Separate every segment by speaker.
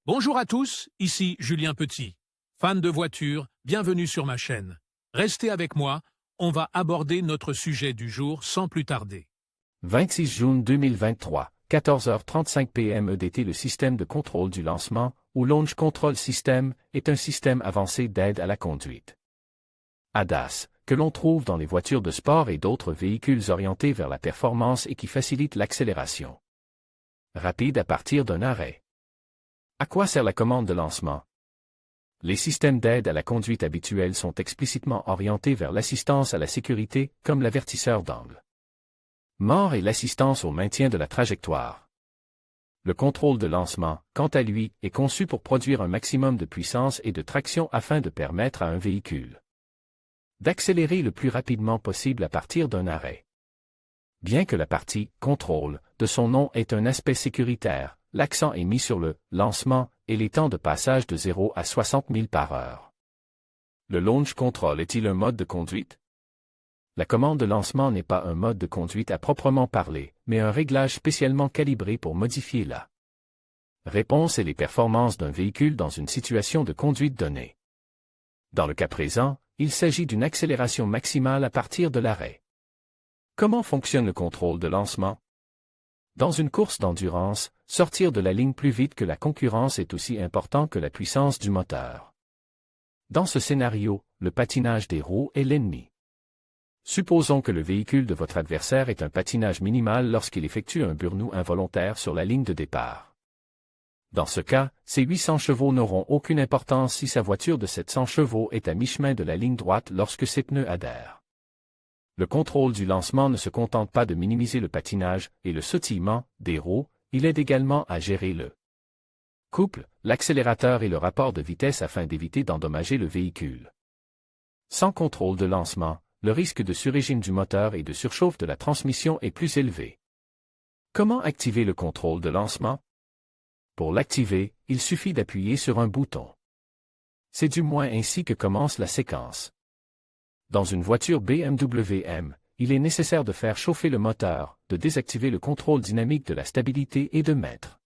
Speaker 1: Bonjour à tous, ici Julien Petit. Fan de voitures, bienvenue sur ma chaîne. Restez avec moi, on va aborder notre sujet du jour sans plus tarder.
Speaker 2: 26 juin 2023, 14h35 PM EDT. Le système de contrôle du lancement, ou Launch Control System, est un système avancé d'aide à la conduite. ADAS, que l'on trouve dans les voitures de sport et d'autres véhicules orientés vers la performance et qui facilite l'accélération rapide à partir d'un arrêt. À quoi sert la commande de lancement? Les systèmes d'aide à la conduite habituels sont explicitement orientés vers l'assistance à la sécurité, comme l'avertisseur d'angle mort et l'assistance au maintien de la trajectoire. Le contrôle de lancement, quant à lui, est conçu pour produire un maximum de puissance et de traction afin de permettre à un véhicule d'accélérer le plus rapidement possible à partir d'un arrêt. Bien que la partie « contrôle » de son nom ait un aspect sécuritaire, l'accent est mis sur le « lancement » et les temps de passage de 0 à 60 000 par heure. Le launch control est-il un mode de conduite? La commande de lancement n'est pas un mode de conduite à proprement parler, mais un réglage spécialement calibré pour modifier la réponse et les performances d'un véhicule dans une situation de conduite donnée. Dans le cas présent, il s'agit d'une accélération maximale à partir de l'arrêt. Comment fonctionne le contrôle de lancement? Dans une course d'endurance, sortir de la ligne plus vite que la concurrence est aussi important que la puissance du moteur. Dans ce scénario, le patinage des roues est l'ennemi. Supposons que le véhicule de votre adversaire ait un patinage minimal lorsqu'il effectue un burn-out involontaire sur la ligne de départ. Dans ce cas, ses 800 chevaux n'auront aucune importance si sa voiture de 700 chevaux est à mi-chemin de la ligne droite lorsque ses pneus adhèrent. Le contrôle du lancement ne se contente pas de minimiser le patinage et le sautillement des roues, il aide également à gérer le couple, l'accélérateur et le rapport de vitesse afin d'éviter d'endommager le véhicule. Sans contrôle de lancement, le risque de surrégime du moteur et de surchauffe de la transmission est plus élevé. Comment activer le contrôle de lancement? Pour l'activer, il suffit d'appuyer sur un bouton. C'est du moins ainsi que commence la séquence. Dans une voiture BMW M, il est nécessaire de faire chauffer le moteur, de désactiver le contrôle dynamique de la stabilité et de mettre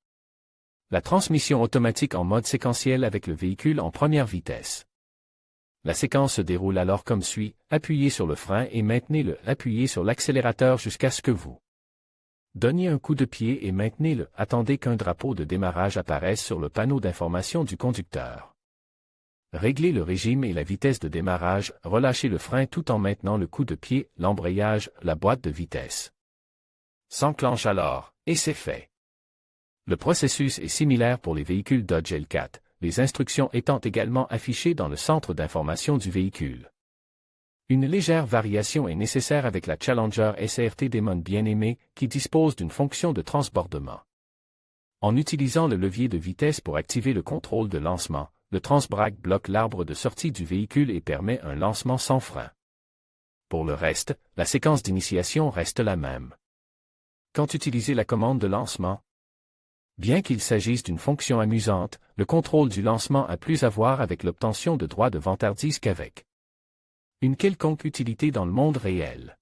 Speaker 2: la transmission automatique en mode séquentiel avec le véhicule en première vitesse. La séquence se déroule alors comme suit, appuyez sur le frein et maintenez-le, appuyez sur l'accélérateur jusqu'à ce que vous donniez un coup de pied et maintenez-le, attendez qu'un drapeau de démarrage apparaisse sur le panneau d'information du conducteur. Réglez le régime et la vitesse de démarrage, relâchez le frein tout en maintenant le coup de pied, l'embrayage, la boîte de vitesse s'enclenche alors, et c'est fait. Le processus est similaire pour les véhicules Dodge L4, les instructions étant également affichées dans le centre d'information du véhicule. Une légère variation est nécessaire avec la Challenger SRT Demon bien-aimée, qui dispose d'une fonction de transbordement. En utilisant le levier de vitesse pour activer le contrôle de lancement, le Transbrake bloque l'arbre de sortie du véhicule et permet un lancement sans frein. Pour le reste, la séquence d'initiation reste la même. Quand utiliser la commande de lancement? Bien qu'il s'agisse d'une fonction amusante, le contrôle du lancement a plus à voir avec l'obtention de droits de vantardise qu'avec une quelconque utilité dans le monde réel.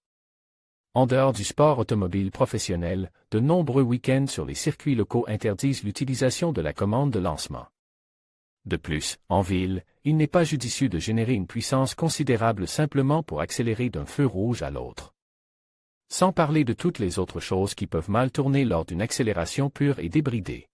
Speaker 2: En dehors du sport automobile professionnel, de nombreux week-ends sur les circuits locaux interdisent l'utilisation de la commande de lancement. De plus, en ville, il n'est pas judicieux de générer une puissance considérable simplement pour accélérer d'un feu rouge à l'autre. Sans parler de toutes les autres choses qui peuvent mal tourner lors d'une accélération pure et débridée.